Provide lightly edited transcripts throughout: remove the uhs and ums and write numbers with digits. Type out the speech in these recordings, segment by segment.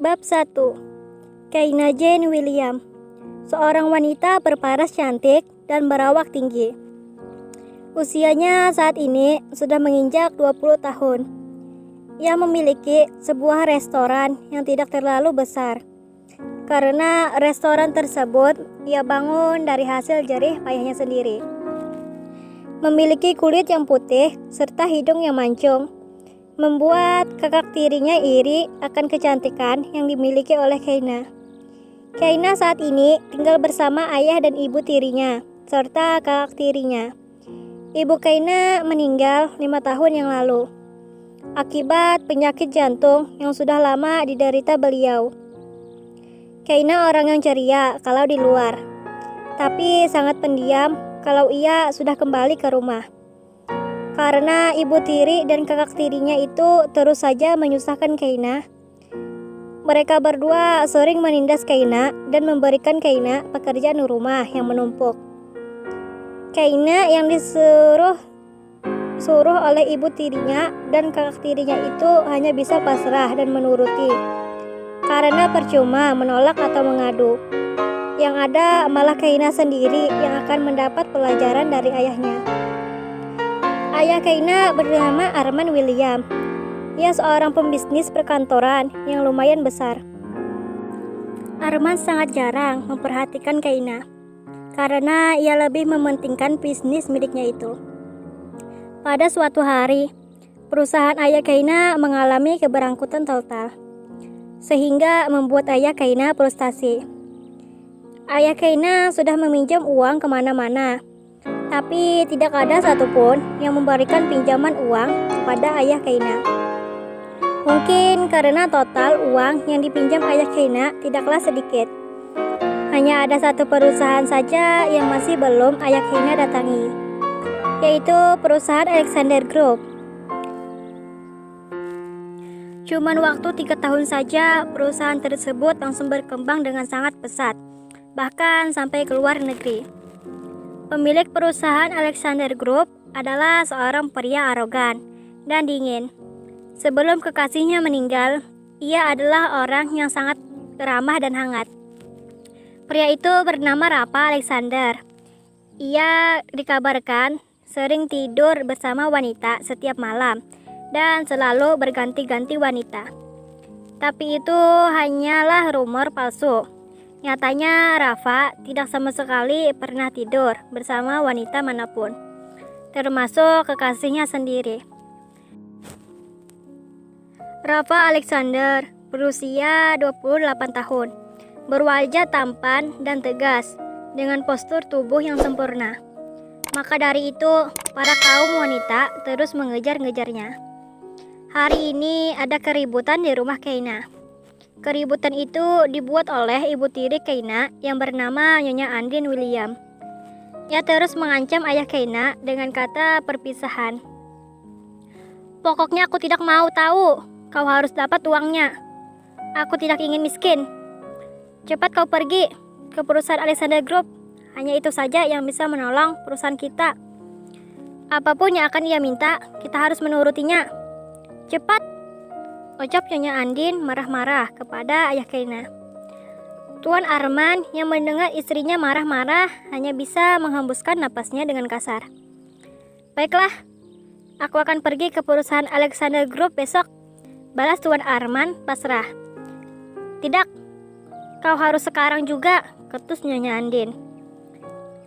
Bab 1. Kaina Jane William, seorang wanita berparas cantik dan berawak tinggi. Usianya saat ini sudah menginjak 20 tahun. Ia memiliki sebuah restoran yang tidak terlalu besar. Karena restoran tersebut ia bangun dari hasil jerih payahnya sendiri. Memiliki kulit yang putih serta hidung yang mancung, membuat kakak tirinya iri akan kecantikan yang dimiliki oleh Kaina. Kaina saat ini tinggal bersama ayah dan ibu tirinya, serta kakak tirinya. Ibu Kaina meninggal 5 tahun yang lalu, akibat penyakit jantung yang sudah lama diderita beliau. Kaina orang yang ceria kalau di luar, tapi sangat pendiam kalau ia sudah kembali ke rumah. Karena ibu tiri dan kakak tirinya itu terus saja menyusahkan Kaina. Mereka berdua sering menindas Kaina dan memberikan Kaina pekerjaan rumah yang menumpuk. Kaina yang disuruh oleh ibu tirinya dan kakak tirinya itu hanya bisa pasrah dan menuruti. Karena percuma menolak atau mengadu. Yang ada malah Kaina sendiri yang akan mendapat pelajaran dari ayahnya. Ayah Kaina bernama Arman William. Ia seorang pembisnis perkantoran yang lumayan besar. Arman sangat jarang memperhatikan Kaina karena ia lebih mementingkan bisnis miliknya itu. Pada suatu hari, perusahaan ayah Kaina mengalami keberangkutan total, sehingga membuat ayah Kaina frustasi. Ayah Kaina sudah meminjam uang kemana-mana, tapi tidak ada satupun yang memberikan pinjaman uang kepada ayah Kaina. Mungkin karena total uang yang dipinjam ayah Kaina tidaklah sedikit. Hanya ada satu perusahaan saja yang masih belum ayah Kaina datangi, yaitu perusahaan Alexander Group. Cuman waktu 3 tahun saja perusahaan tersebut langsung berkembang dengan sangat pesat, bahkan sampai ke luar negeri. Pemilik perusahaan Alexander Group adalah seorang pria arogan dan dingin. Sebelum kekasihnya meninggal, ia adalah orang yang sangat ramah dan hangat. Pria itu bernama Rafa Alexander. Ia dikabarkan sering tidur bersama wanita setiap malam dan selalu berganti-ganti wanita. Tapi itu hanyalah rumor palsu. Nyatanya Rafa tidak sama sekali pernah tidur bersama wanita manapun, termasuk kekasihnya sendiri. Rafa Alexander berusia 28 tahun, berwajah tampan dan tegas dengan postur tubuh yang sempurna. Maka dari itu, para kaum wanita terus mengejar-ngejarnya. Hari ini ada keributan di rumah Kaina. Keributan itu dibuat oleh ibu tiri Kaina yang bernama Nyonya Andin William. Ia terus mengancam ayah Kaina dengan kata perpisahan. Pokoknya aku tidak mau tahu, kau harus dapat uangnya. Aku tidak ingin miskin. Cepat kau pergi ke perusahaan Alexander Group. Hanya itu saja yang bisa menolong perusahaan kita. Apapun yang akan ia minta, kita harus menurutinya. Cepat! Ucap Nyonya Andin marah-marah kepada ayah Kaina. Tuan Arman yang mendengar istrinya marah-marah hanya bisa menghembuskan napasnya dengan kasar. Baiklah, aku akan pergi ke perusahaan Alexander Group besok, balas Tuan Arman pasrah. Tidak, kau harus sekarang juga, ketus Nyonya Andin.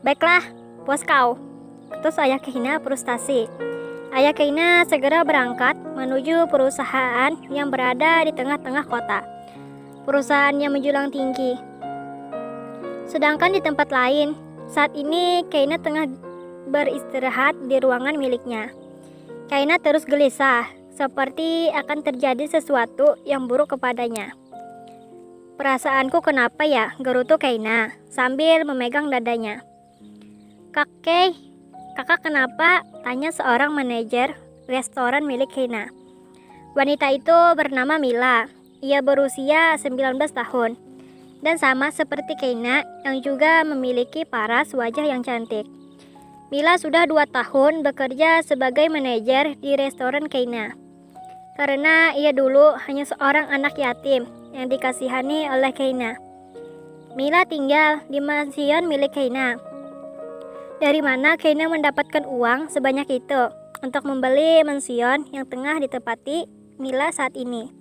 Baiklah, puas kau, ketus ayah Kaina frustasi. Ayah Kaina segera berangkat menuju perusahaan yang berada di tengah-tengah kota. Perusahaan yang menjulang tinggi. Sedangkan di tempat lain, saat ini Kaina tengah beristirahat di ruangan miliknya. Kaina terus gelisah, seperti akan terjadi sesuatu yang buruk kepadanya. Perasaanku kenapa ya, gerutu Kaina sambil memegang dadanya. Kakak kenapa? Tanya seorang manajer restoran milik Kaina. Wanita itu bernama Mila. Ia berusia 19 tahun dan sama seperti Kaina yang juga memiliki paras wajah yang cantik. Mila sudah 2 tahun bekerja sebagai manajer di restoran Kaina. Karena ia dulu hanya seorang anak yatim yang dikasihani oleh Kaina. Mila tinggal di mansion milik Kaina. Dari mana Kaina mendapatkan uang sebanyak itu untuk membeli mansion yang tengah ditempati Mila saat ini?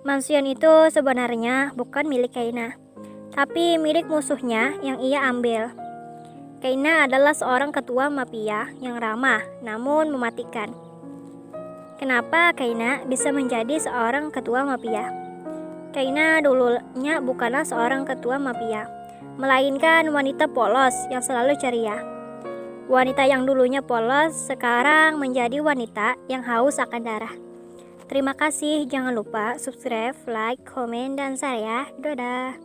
Mansion itu sebenarnya bukan milik Kaina, tapi milik musuhnya yang ia ambil. Kaina adalah seorang ketua mafia yang ramah namun mematikan. Kenapa Kaina bisa menjadi seorang ketua mafia? Kaina dulunya bukanlah seorang ketua mafia, melainkan wanita polos yang selalu ceria. Wanita yang dulunya polos sekarang menjadi wanita yang haus akan darah. Terima kasih, jangan lupa subscribe, like, komen, dan share ya. Dadah.